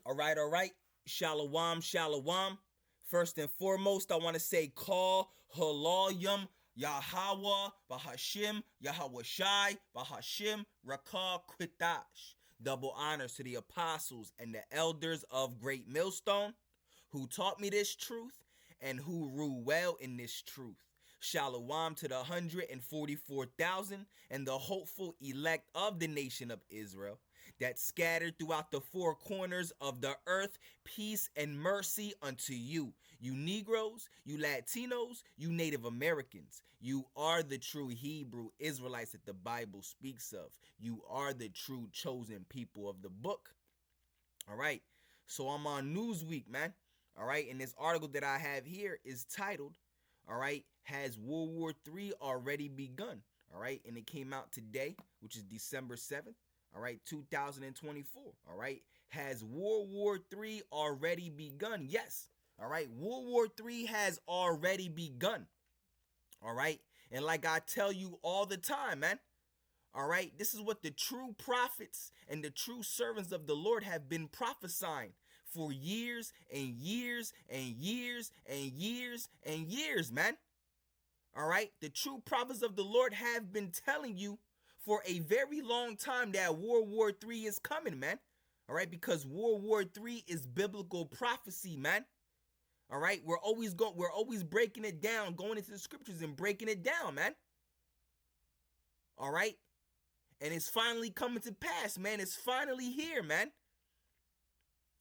All right. Shalom, shalom. First and foremost, I want to say call halayim Yahweh Bahashim Yahweh Shai Bahashim Rakah Kwitash. Double honors to the apostles and the elders of Great Millstone who taught me this truth and who rule well in this truth. Shalom to the 144,000 and the hopeful elect of the nation of Israel that scattered throughout the four corners of the earth. Peace and mercy unto you, you Negroes, you Latinos, you Native Americans. You are the true Hebrew Israelites that the Bible speaks of. You are the true chosen people of the book. All right, so I'm on Newsweek, man. All right, and this article that I have here is titled, all right, has World War III already begun? All right, and it came out today, which is December 7th, all right, 2024. All right, has World War III already begun? Yes. All right, World War III has already begun. All right, and like I tell you all the time, man. All right, this is what the true prophets and the true servants of the Lord have been prophesying for years and years and years and years and years, man. All right, the true prophets of the Lord have been telling you for a very long time that World War III is coming, man. All right, because World War III is biblical prophecy, man. All right, we're always breaking it down, going into the scriptures and breaking it down, man. All right, and it's finally coming to pass, man. It's finally here, man.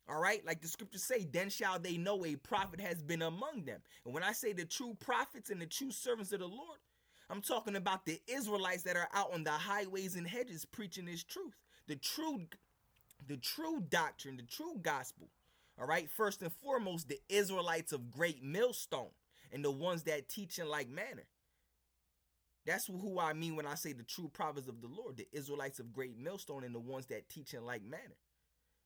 All right, like the scriptures say, then shall they know a prophet has been among them. And when I say the true prophets and the true servants of the Lord, I'm talking about the Israelites that are out on the highways and hedges preaching this truth, the true doctrine, the true gospel. All right, first and foremost, the Israelites of Great Millstone and the ones that teach in like manner. That's who I mean when I say the true prophets of the Lord, the Israelites of Great Millstone and the ones that teach in like manner.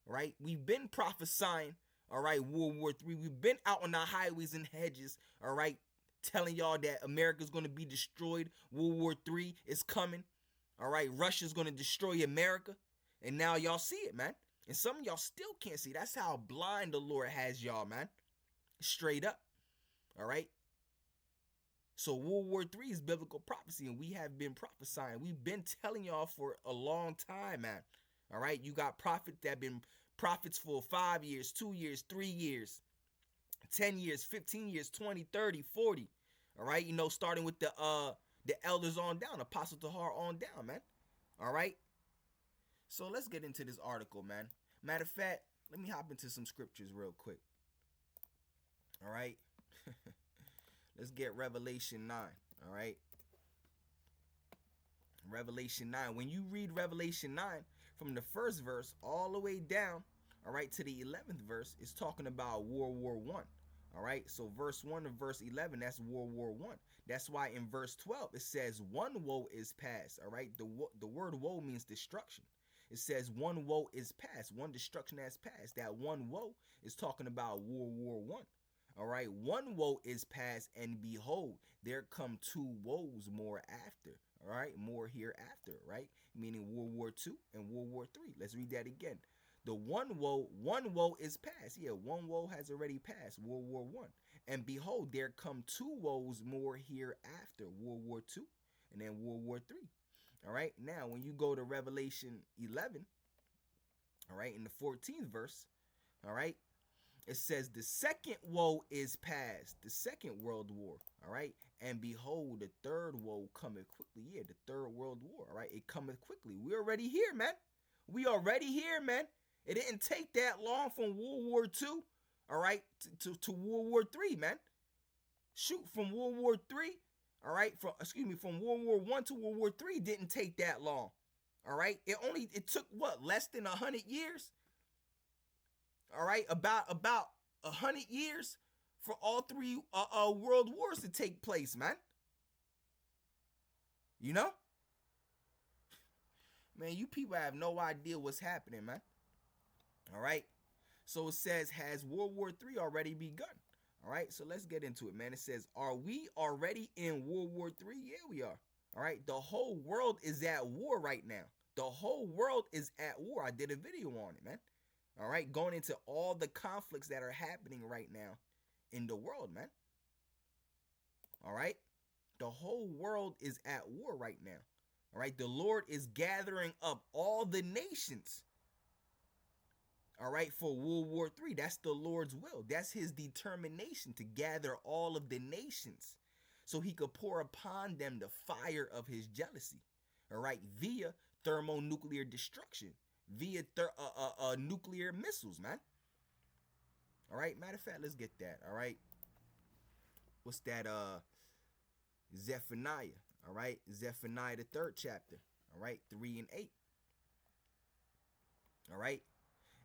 Right? We've been prophesying, all right, World War III. We've been out on the highways and hedges, all right, telling y'all that America's going to be destroyed. World War III is coming, all right? Russia's going to destroy America. And now y'all see it, man. And some of y'all still can't see. That's how blind the Lord has y'all, man. Straight up, all right? So World War III is biblical prophecy, and we have been prophesying. We've been telling y'all for a long time, man. All right, you got prophets that have been prophets for 5 years, 2 years, 3 years, 10 years, 15 years, 20, 30, 40. All right, you know, starting with the elders on down, Apostle Tahar on down, man. All right. So let's get into this article, man. Matter of fact, let me hop into some scriptures real quick. All right. Let's get Revelation 9. All right. Revelation 9. When you read Revelation 9, from the first verse all the way down, all right, to the 11th verse, it's talking about World War I. All right, so verse 1 to verse 11, that's World War I. That's why in verse 12, it says one woe is past. All right, the word woe means destruction. It says one woe is past, one destruction has passed. That one woe is talking about World War I. All right, one woe is past, and behold, there come two woes more after. All right, more hereafter, right? Meaning World War II and World War III. Let's read that again. The one woe is past. Yeah, one woe has already passed, World War I. And behold, there come two woes more hereafter, World War II and then World War III. All right, now when you go to Revelation 11, all right, in the 14th verse, all right, it says the second woe is past, the second world war, all right, and behold, the third woe cometh quickly. Yeah, the third world war, all right, it cometh quickly. We're already here, man. We already here, man. It didn't take that long from World War II, all right, to World War III, man. Shoot, from World War III, all right, from World War I to World War III didn't take that long, all right. It took what, less than 100 years. All right, about 100 years for all three world wars to take place, man. You know, man, you people have no idea what's happening, man. All right, so it says, has World War III already begun? All right, so let's get into it, man. It says, are we already in World War III? Yeah, we are. All right, the whole world is at war right now. The whole world is at war. I did a video on it, man. All right, going into all the conflicts that are happening right now in the world, man. All right, the whole world is at war right now. All right, the Lord is gathering up all the nations. All right, for World War III. That's the Lord's will. That's his determination to gather all of the nations so he could pour upon them the fire of his jealousy. All right, via thermonuclear destruction, via nuclear missiles, man. All right, matter of fact, let's get that. All right, what's that? Zephaniah. All right, Zephaniah, the 3rd chapter. All right, 3 and 8. All right,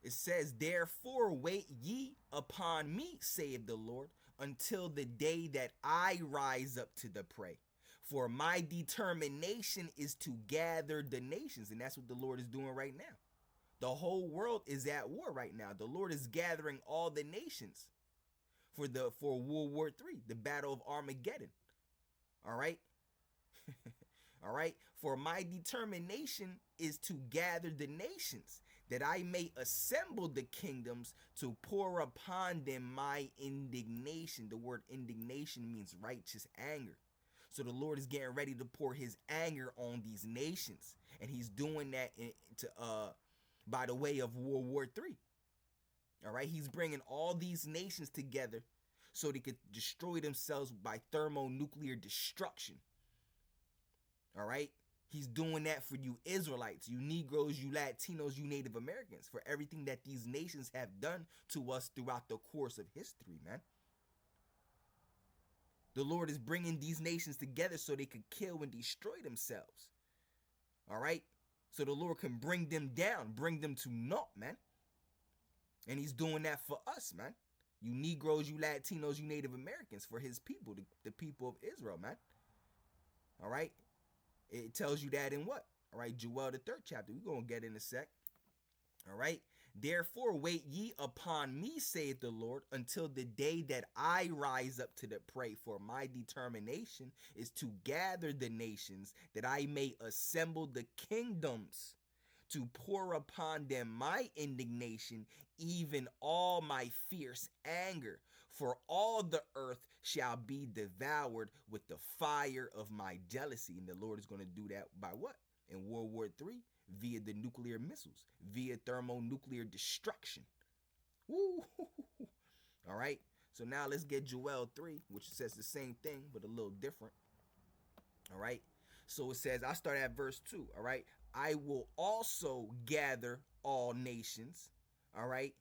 it says, therefore wait ye upon me, saith the Lord, until the day that I rise up to the prey. For my determination is to gather the nations. And that's what the Lord is doing right now. The whole world is at war right now. The Lord is gathering all the nations for World War III, the Battle of Armageddon. All right. All right. For my determination is to gather the nations, that I may assemble the kingdoms to pour upon them my indignation. The word indignation means righteous anger. So the Lord is getting ready to pour his anger on these nations. And he's doing that by the way of World War III. All right. He's bringing all these nations together so they could destroy themselves by thermonuclear destruction. All right. He's doing that for you Israelites, you Negroes, you Latinos, you Native Americans, for everything that these nations have done to us throughout the course of history, man. The Lord is bringing these nations together so they could kill and destroy themselves. All right. So the Lord can bring them down, bring them to naught, man. And he's doing that for us, man. You Negroes, you Latinos, you Native Americans, for his people, the people of Israel, man. All right. It tells you that in what? All right, Joel, the 3rd chapter. We're going to get in a sec. All right. Therefore, wait ye upon me, saith the Lord, until the day that I rise up to the prey. For my determination is to gather the nations, that I may assemble the kingdoms, to pour upon them my indignation, even all my fierce anger. For all the earth shall be devoured with the fire of my jealousy. And the Lord is going to do that by what? In World War III, via the nuclear missiles, via thermonuclear destruction. Woo! All right. So now let's get Joel 3, which says the same thing, but a little different. All right. So it says, I start at verse 2. All right. I will also gather all nations. All right.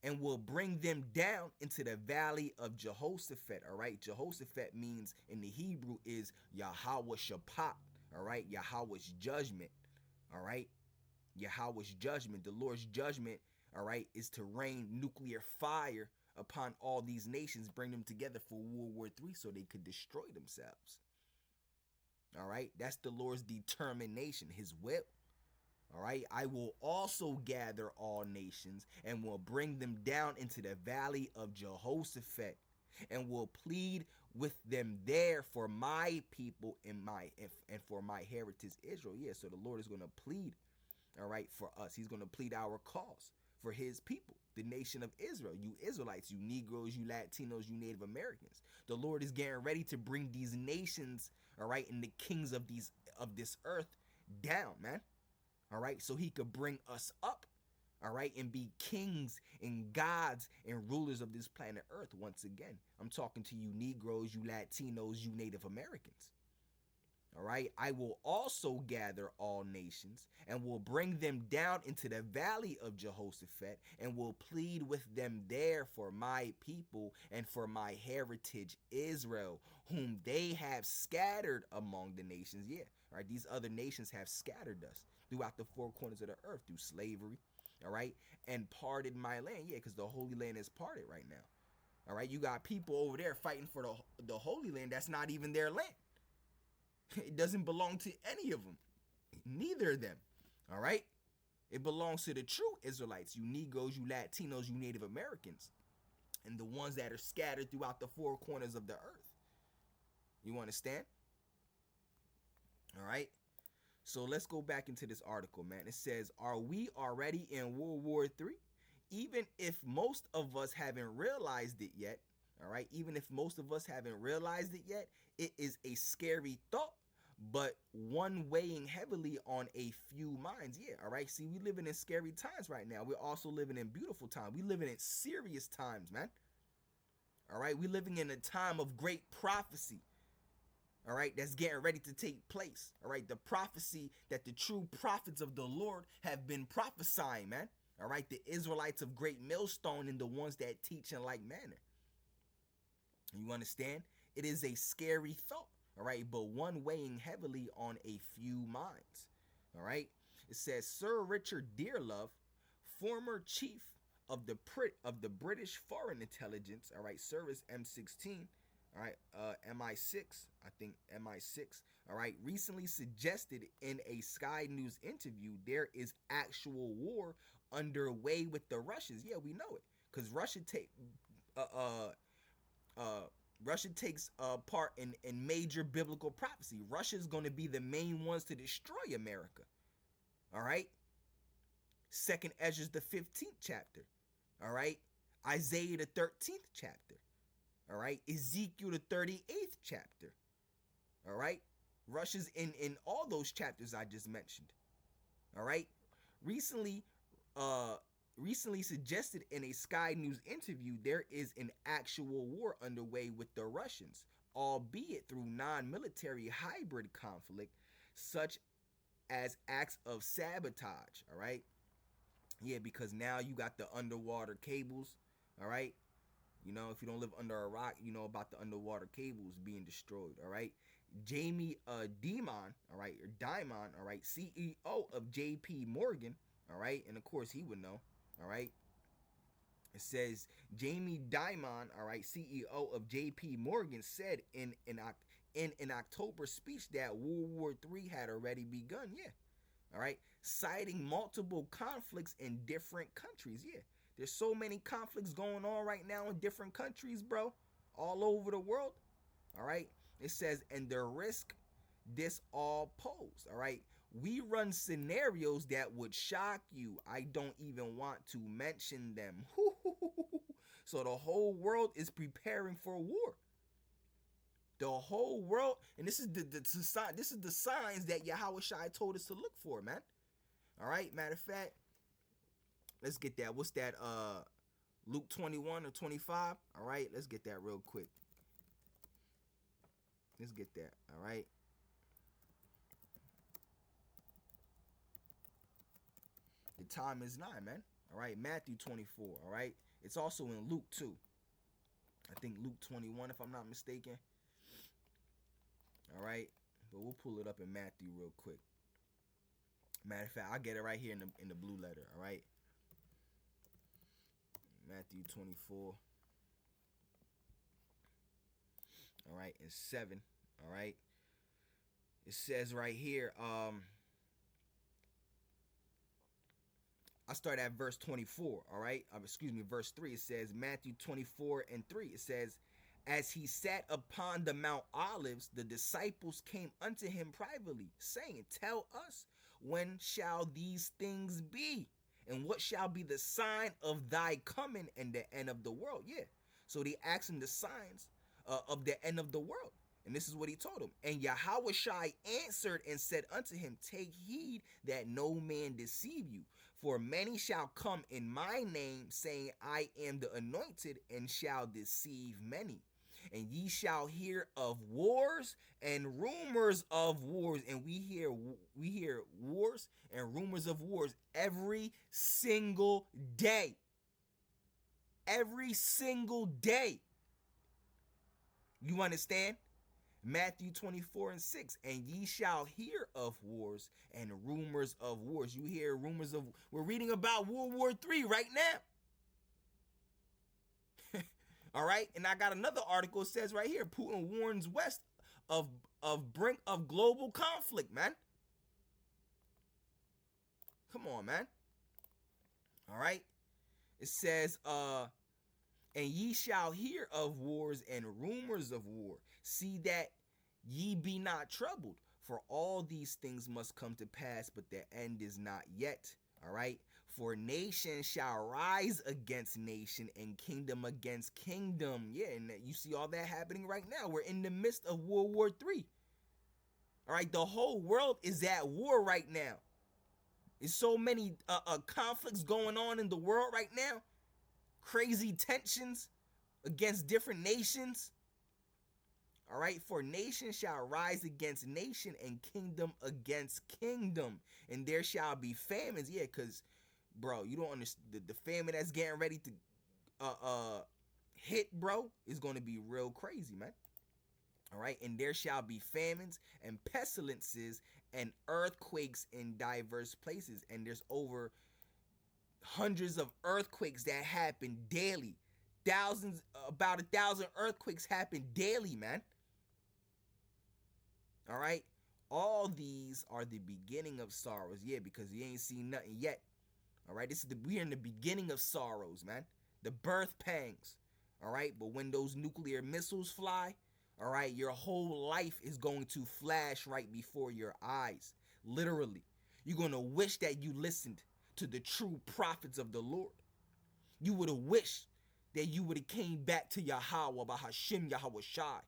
And will bring them down into the valley of Jehoshaphat. All right. Jehoshaphat means in the Hebrew is Yahweh Shaphat. All right. Yahweh's judgment. All right. Yahweh's judgment. The Lord's judgment. All right. Is to rain nuclear fire upon all these nations, bring them together for World War III so they could destroy themselves. All right. That's the Lord's determination, his will. All right, I will also gather all nations and will bring them down into the valley of Jehoshaphat and will plead with them there for my people and for my heritage Israel. Yeah, so the Lord is going to plead, all right, for us. He's going to plead our cause for his people, the nation of Israel, you Israelites, you Negroes, you Latinos, you Native Americans. The Lord is getting ready to bring these nations, all right, and the kings of this earth down, man. All right, so he could bring us up, all right, and be kings and gods and rulers of this planet Earth once again. I'm talking to you Negroes, you Latinos, you Native Americans. All right, I will also gather all nations and will bring them down into the valley of Jehoshaphat and will plead with them there for my people and for my heritage Israel, whom they have scattered among the nations. Yeah, all right, these other nations have scattered us throughout the 4 corners of the earth through slavery, all right, and parted my land. Yeah, because the Holy Land is parted right now. All right, you got people over there fighting for the Holy Land that's not even their land. It doesn't belong to any of them. Neither of them. All right? It belongs to the true Israelites, you Negroes, you Latinos, you Native Americans, and the ones that are scattered throughout the 4 corners of the earth. You understand? All right? So let's go back into this article, man. It says, are we already in World War III? even if most of us haven't realized it yet, all right, even if most of us haven't realized it yet, it is a scary thought, but one weighing heavily on a few minds. Yeah, all right. See, we living in scary times right now. We're also living in beautiful times. We living in serious times, man. All right, we living in a time of great prophecy. All right, that's getting ready to take place. All right, the prophecy that the true prophets of the Lord have been prophesying, man. All right, the Israelites of great millstone and the ones that teach in like manner. You understand? It is a scary thought, all right, but one weighing heavily on a few minds. All right, it says Sir Richard Dearlove, former chief of the British Foreign Intelligence, all right, Service M16, all right, MI6, I think MI6, all right, recently suggested in a Sky News interview there is actual war underway with the Russians. Yeah, we know it, because uh, uh, uh, Russia takes part in major biblical prophecy. Russia is going to be the main ones to destroy America. All right. Second Ezra the 15th chapter. All right. Isaiah the 13th chapter. All right. Ezekiel the 38th chapter. All right. Russia's in all those chapters I just mentioned. All right. Recently, recently suggested in a Sky News interview there is an actual war underway with the Russians, albeit through non-military hybrid conflict, such as acts of sabotage. All right. Yeah, because now you got the underwater cables. All right. You know, if you don't live under a rock, you know about the underwater cables being destroyed. All right. Jamie Dimon, all right, or Dimon, all right, CEO of JP Morgan, all right, and of course he would know, all right. It says Jamie Dimon, all right, CEO of JP Morgan, said in an October speech that World War III had already begun. Yeah, all right, citing multiple conflicts in different countries. Yeah, there's so many conflicts going on right now in different countries, bro, all over the world. All right, it says, and the risk this all pose. All right, we run scenarios that would shock you. I don't even want to mention them. So the whole world is preparing for war. The whole world, and this is the signs that Yahweh Shai told us to look for, man. All right, matter of fact, let's get that. What's that? Luke 21 or 25. All right, let's get that real quick. Let's get that. All right. The time is nigh, man. All right, Matthew 24. All right, it's also in Luke 2. I think Luke 21, if I'm not mistaken. All right, but we'll pull it up in Matthew real quick. Matter of fact, I'll get it right here in the blue letter. All right, Matthew 24. All right, and 7. All right, it says right here. I start at verse 24, all right? Excuse me, verse 3. It says, Matthew 24 and 3. It says, as he sat upon the Mount Olives, the disciples came unto him privately, saying, tell us, when shall these things be? And what shall be the sign of thy coming and the end of the world? Yeah. So they asked him the signs of the end of the world. And this is what he told him. And Yahweh Shai answered and said unto him, take heed that no man deceive you. For many shall come in my name, saying, I am the anointed, and shall deceive many. And ye shall hear of wars and rumors of wars. And we hear wars and rumors of wars every single day. Every single day. You understand? Matthew 24 and 6, and ye shall hear of wars and rumors of wars. You hear rumors of, we're reading about World War III right now. All right, and I got another article. It says right here, Putin warns West of brink of global conflict, man. Come on, man. All right, it says, and ye shall hear of wars and rumors of war. See that ye be not troubled, for all these things must come to pass, but the end is not yet. All right. For nation shall rise against nation and kingdom against kingdom. Yeah, and you see all that happening right now. We're in the midst of World War III. All right, the whole world is at war right now. There's so many conflicts going on in the world right now. Crazy tensions against different nations. All right, for nation shall rise against nation and kingdom against kingdom. And there shall be famines. Yeah, because, bro, you don't understand. The famine that's getting ready to hit, bro, is going to be real crazy, man. All right, and there shall be famines and pestilences and earthquakes in diverse places. And there's over hundreds of earthquakes that happen daily. About 1,000 earthquakes happen daily, man. All right, all these are the beginning of sorrows. Yeah, because you ain't seen nothing yet. All right, we're in the beginning of sorrows, man. The birth pangs. All right, but when those nuclear missiles fly, all right, your whole life is going to flash right before your eyes. Literally, you're going to wish that you listened to the true prophets of the Lord. You would have wished that you would have came back to Yahweh, Bahashim Yahweh Shai.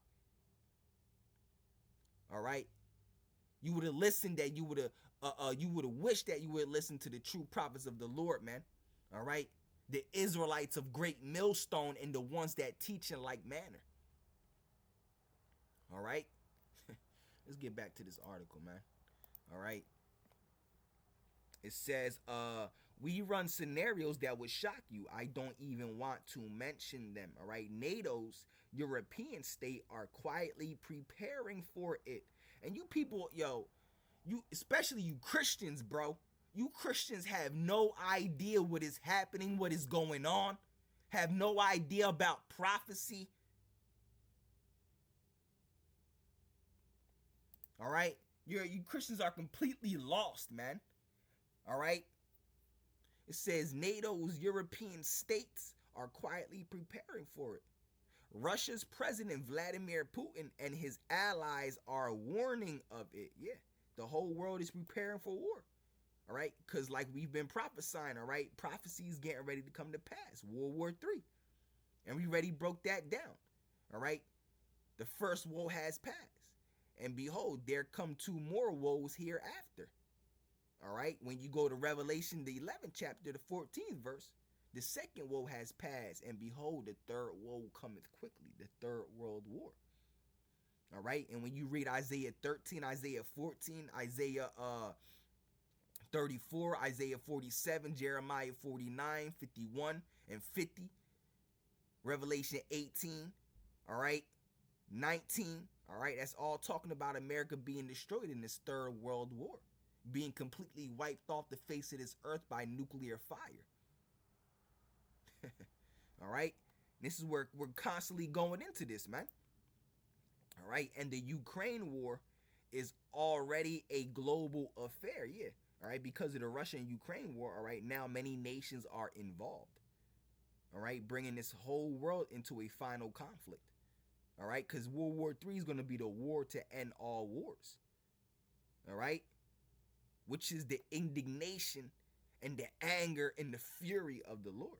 All right, you would have listened. That you would have wished that you would listen to the true prophets of the Lord, man. All right, the Israelites of great millstone and the ones that teach in like manner. All right, let's get back to this article, man. All right, it says, we run scenarios that would shock you. I don't even want to mention them. All right, NATO's European state are quietly preparing for it. And you people, yo, you, especially you Christians, bro, you Christians have no idea what is happening, what is going on, have no idea about prophecy. All right, you Christians are completely lost, man. All right, it says NATO's European states are quietly preparing for it. Russia's President Vladimir Putin and his allies are warning of it. Yeah, the whole world is preparing for war. All right, because like we've been prophesying, all right, prophecy is getting ready to come to pass. World War III. And we already broke that down. All right, the first woe has passed. And behold, there come two more woes hereafter. All right, when you go to Revelation, the 11th chapter, the 14th verse, the second woe has passed, and behold, the third woe cometh quickly, the third world war. All right, and when you read Isaiah 13, Isaiah 14, Isaiah 34, Isaiah 47, Jeremiah 49, 51, and 50, Revelation 18, all right, 19, all right, that's all talking about America being destroyed in this third world war, being completely wiped off the face of this earth by nuclear fire. All right, this is where we're constantly going into this, man. All right, and the Ukraine war is already a global affair, yeah. All right, because of the Russia and Ukraine war, all right, now many nations are involved. All right, bringing this whole world into a final conflict. All right, because World War III is going to be the war to end all wars. All right, which is the indignation and the anger and the fury of the Lord.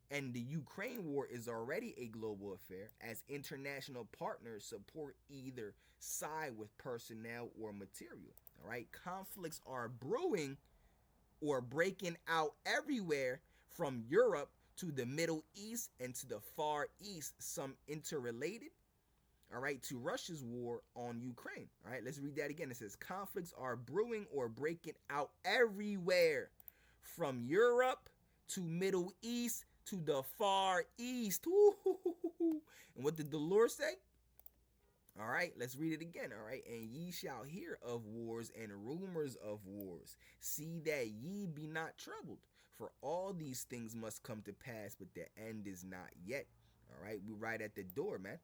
And the Ukraine war is already a global affair as international partners support either side with personnel or material. All right, conflicts are brewing or breaking out everywhere from Europe to the Middle East and to the Far East, some interrelated. All right, to Russia's war on Ukraine. All right, let's read that again. It says conflicts are brewing or breaking out everywhere from Europe to Middle East to the Far East. Ooh. And what did the Lord say? All right, let's read it again. All right, and ye shall hear of wars and rumors of wars. See that ye be not troubled, for all these things must come to pass, but the end is not yet. All right, we're right at the door, man.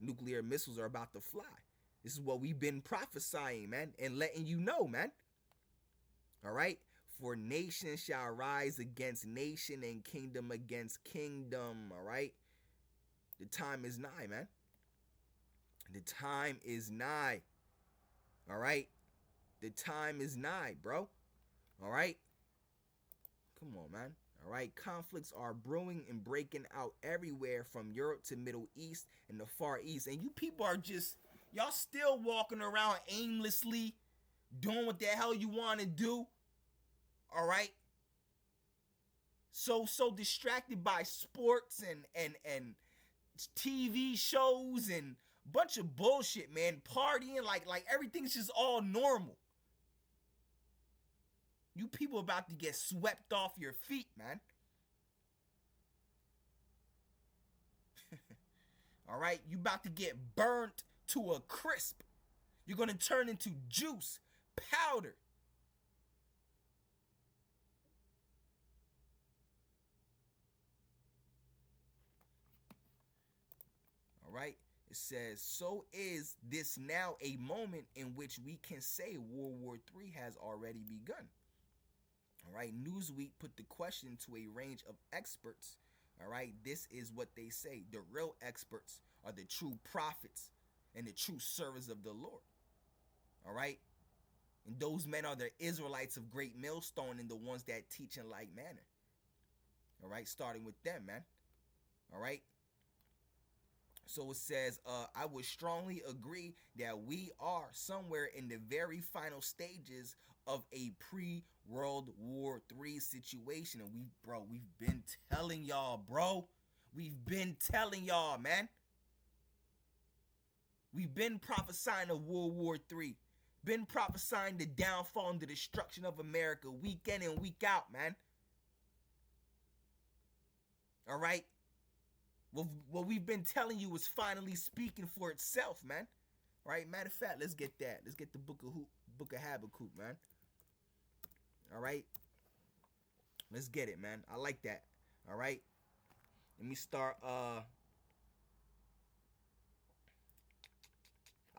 Nuclear missiles are about to fly. This is what we've been prophesying, man, and letting you know, man. All right, for nation shall rise against nation and kingdom against kingdom. All right, the time is nigh, man. The time is nigh. All right, the time is nigh, bro. All right, Come on, man. All right, conflicts are brewing and breaking out everywhere from Europe to Middle East and the Far East. And you people are just, y'all still walking around aimlessly, doing what the hell you want to do. All right? So distracted by sports and TV shows and bunch of bullshit, man. Partying like everything's just all normal. You people about to get swept off your feet, man. All right, you about to get burnt to a crisp. You're gonna turn into juice, powder. All right. It says, so is this now a moment in which we can say World War III has already begun. All right. Newsweek put the question to a range of experts. All right. This is what they say. The real experts are the true prophets and the true servants of the Lord. All right. And those men are the Israelites of great millstone and the ones that teach in like manner. All right. Starting with them, man. All right. So it says, I would strongly agree that we are somewhere in the very final stages of a pre-World War III situation. And we've been telling y'all, bro. We've been telling y'all, man. We've been prophesying of World War III. Been prophesying the downfall and the destruction of America week in and week out, man. All right? What we've been telling you is finally speaking for itself, man. All right? Matter of fact, let's get that. Let's get the book of Habakkuk, man. All right? Let's get it, man. I like that. All right? Let me start I'll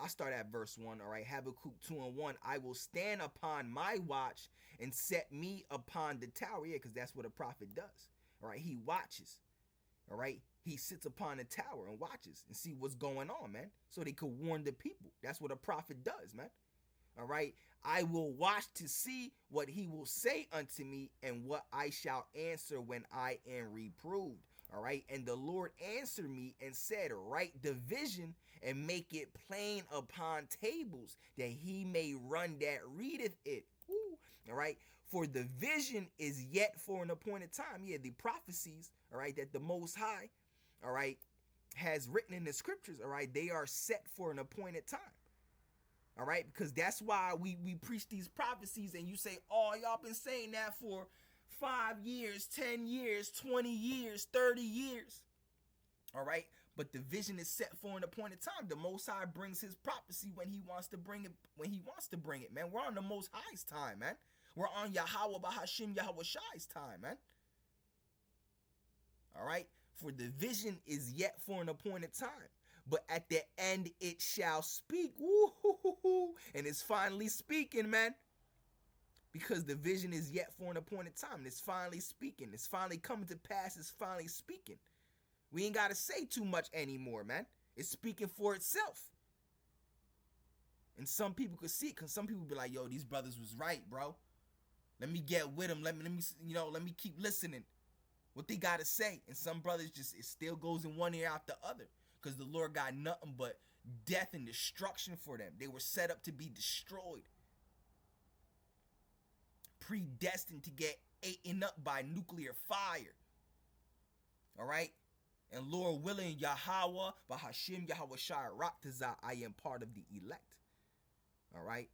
start at verse 1. All right, Habakkuk 2:1. I will stand upon my watch and set me upon the tower. Yeah, because that's what a prophet does. All right, he watches. All right, he sits upon the tower and watches and see what's going on, man, so they could warn the people. That's what a prophet does, man. All right, I will watch to see what he will say unto me and what I shall answer when I am reproved. All right, and the Lord answered me and said, write the vision and make it plain upon tables, that he may run that readeth it. Ooh. All right, for the vision is yet for an appointed time. Yeah, the prophecies, all right, that the Most High, all right, has written in the scriptures, all right, they are set for an appointed time. All right, because that's why we preach these prophecies, and you say, oh, y'all been saying that for 5 years, 10 years, 20 years, 30 years. All right, but the vision is set for an appointed time. The Most High brings his prophecy when he wants to bring it, man. We're on the Most High's time, man. We're on Yahweh Bahashim Yahweh Shai's time, man. All right, for the vision is yet for an appointed time, but at the end it shall speak. Woo-hoo-hoo-hoo. And it's finally speaking, man. Because the vision is yet for an appointed time. And it's finally speaking. It's finally coming to pass. It's finally speaking. We ain't got to say too much anymore, man. It's speaking for itself. And some people could see it, because some people be like, yo, these brothers was right, bro. Let me get with them. Let me keep listening. What they got to say. And some brothers just, it still goes in one ear out the other. Because the Lord got nothing but death and destruction for them. They were set up to be destroyed. Predestined to get eaten up by nuclear fire. All right? And Lord willing, Yahweh, Bahashim, Yahweh Shai, Raktazah, I am part of the elect. All right?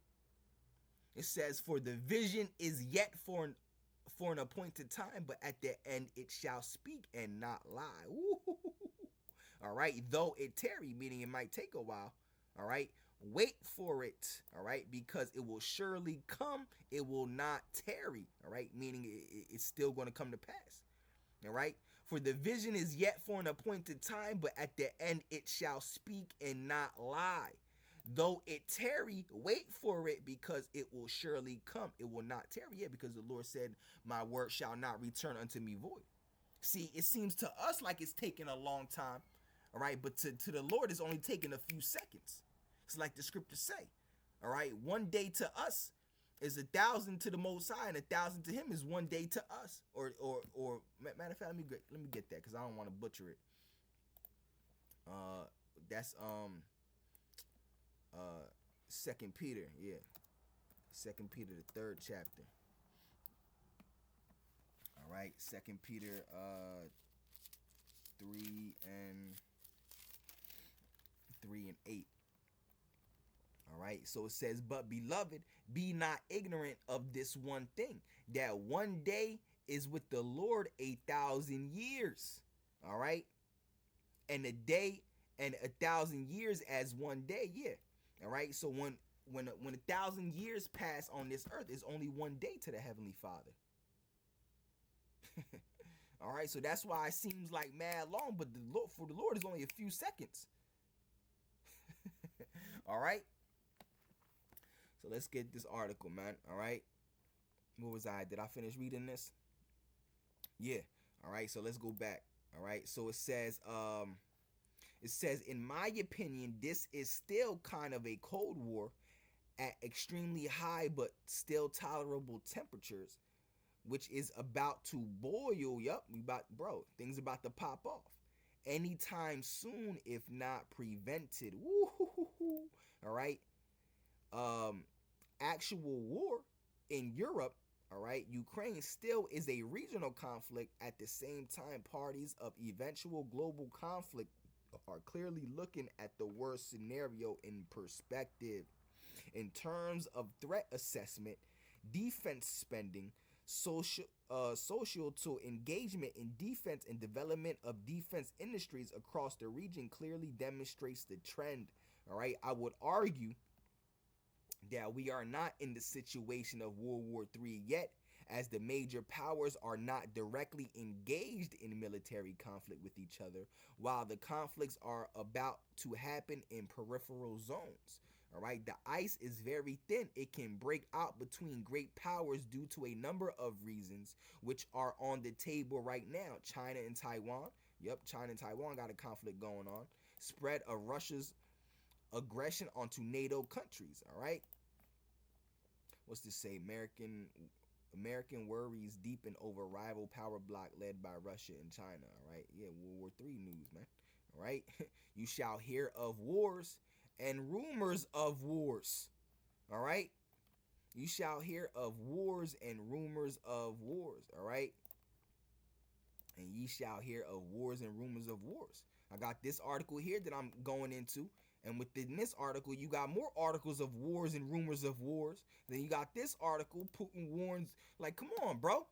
It says, for the vision is yet for an appointed time, but at the end it shall speak and not lie. Ooh. All right, though it tarry, meaning it might take a while. All right, wait for it. All right, because it will surely come. It will not tarry. All right, meaning it's still going to come to pass. All right, for the vision is yet for an appointed time, but at the end it shall speak and not lie. Though it tarry, wait for it, because it will surely come. It will not tarry yet, because the Lord said, my word shall not return unto me void. See, it seems to us like it's taking a long time. All right, but to the Lord it's only taking a few seconds. It's like the scriptures say. All right, one day to us, is 1,000 to the Most High, and 1,000 to Him is one day to us. Or matter of fact, let me get that because I don't want to butcher it. That's uh Second Peter, yeah, Second Peter the third chapter. All right, Second Peter 3 and 8. All right, so it says, but beloved, be not ignorant of this one thing, that one day is with the Lord 1,000 years. All right, and a day and 1,000 years as one day. Yeah. All right. So when 1,000 years pass on this earth, is only one day to the Heavenly Father. All right. So that's why it seems like mad long, but for the Lord is only a few seconds. All right. So let's get this article, man. All right. What was I? Did I finish reading this? Yeah. All right. So let's go back. All right. So it says, in my opinion, this is still kind of a Cold War at extremely high but still tolerable temperatures, which is about to boil. Yup, things about to pop off anytime soon, if not prevented. Woo-hoo-hoo-hoo. All right. Actual war in Europe. All right, Ukraine still is a regional conflict. At the same time, parties of eventual global conflict are clearly looking at the worst scenario in perspective. In terms of threat assessment, defense spending, social to engagement in defense and development of defense industries across the region clearly demonstrates the trend. All right, I would argue that we are not in the situation of World War III yet, as the major powers are not directly engaged in military conflict with each other, while the conflicts are about to happen in peripheral zones. All right, the ice is very thin. It can break out between great powers due to a number of reasons, which are on the table right now. China and Taiwan. Yep, China and Taiwan got a conflict going on. Spread of Russia's aggression onto NATO countries. All right. What's this say? American worries deepen over rival power block led by Russia and China. All right. Yeah, World War III news, man. All right. You shall hear of wars and rumors of wars. All right. You shall hear of wars and rumors of wars. All right. And ye shall hear of wars and rumors of wars. I got this article here that I'm going into. And within this article, you got more articles of wars and rumors of wars. Then you got this article, Putin warns. Like, come on, bro.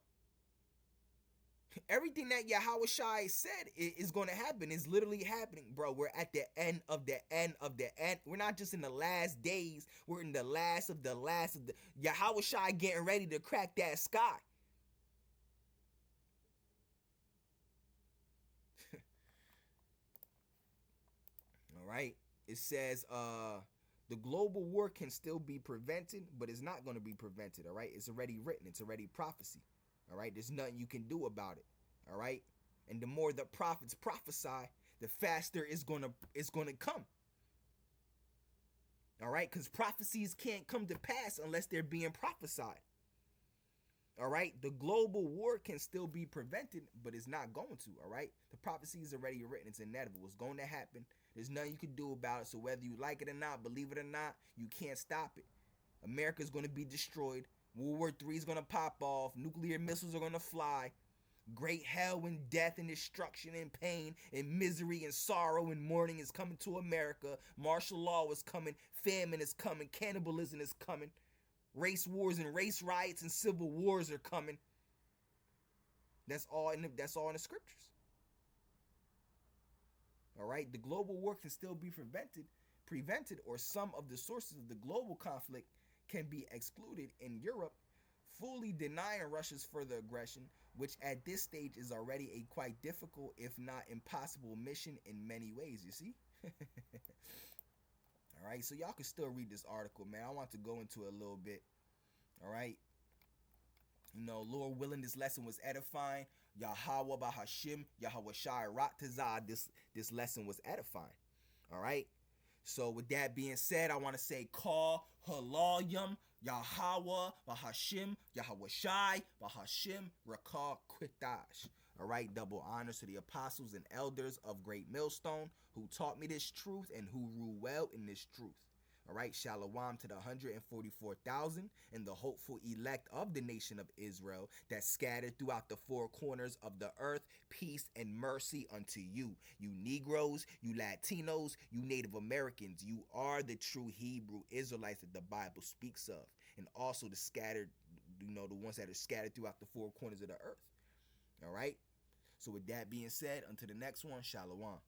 Everything that Yahweh Shai said is going to happen is literally happening, bro. We're at the end of the end of the end. We're not just in the last days. We're in the last of the last of the. Yahweh Shai getting ready to crack that sky. All right. It says the global war can still be prevented, but it's not going to be prevented. All right. It's already written. It's already prophecy. All right. There's nothing you can do about it. All right. And the more the prophets prophesy, the faster it's gonna come. All right, because prophecies can't come to pass unless they're being prophesied. All right, the global war can still be prevented, but it's not going to. All right, the prophecy is already written. It's inevitable. It's going to happen. There's nothing you can do about it. So whether you like it or not, believe it or not, you can't stop it. America's going to be destroyed. World War III is going to pop off. Nuclear missiles are going to fly. Great hell and death and destruction and pain and misery and sorrow and mourning is coming to America. Martial law is coming. Famine is coming. Cannibalism is coming. Race wars and race riots and civil wars are coming. That's all in the scriptures. All right, the global war can still be prevented, or some of the sources of the global conflict can be excluded in Europe, fully denying Russia's further aggression, which at this stage is already a quite difficult, if not impossible, mission in many ways, you see? All right, so y'all can still read this article, man. I want to go into it a little bit. All right. You know, Lord willing, this lesson was edifying. Yahweh Bahashim, Yahweh Shai Ratazah, this lesson was edifying. All right. So with that being said, I want to say call halalyum, Yahweh, Bahashim, Yahweh Shai, Bahashim, Rakah Quitash. All right, double honors to the apostles and elders of Great Millstone who taught me this truth and who rule well in this truth. All right, shalom to the 144,000 and the hopeful elect of the nation of Israel that scattered throughout the four corners of the earth. Peace and mercy unto you. You Negroes, you Latinos, you Native Americans. You are the true Hebrew Israelites that the Bible speaks of. And also the scattered, the ones that are scattered throughout the four corners of the earth. All right? So with that being said, until the next one, shalom.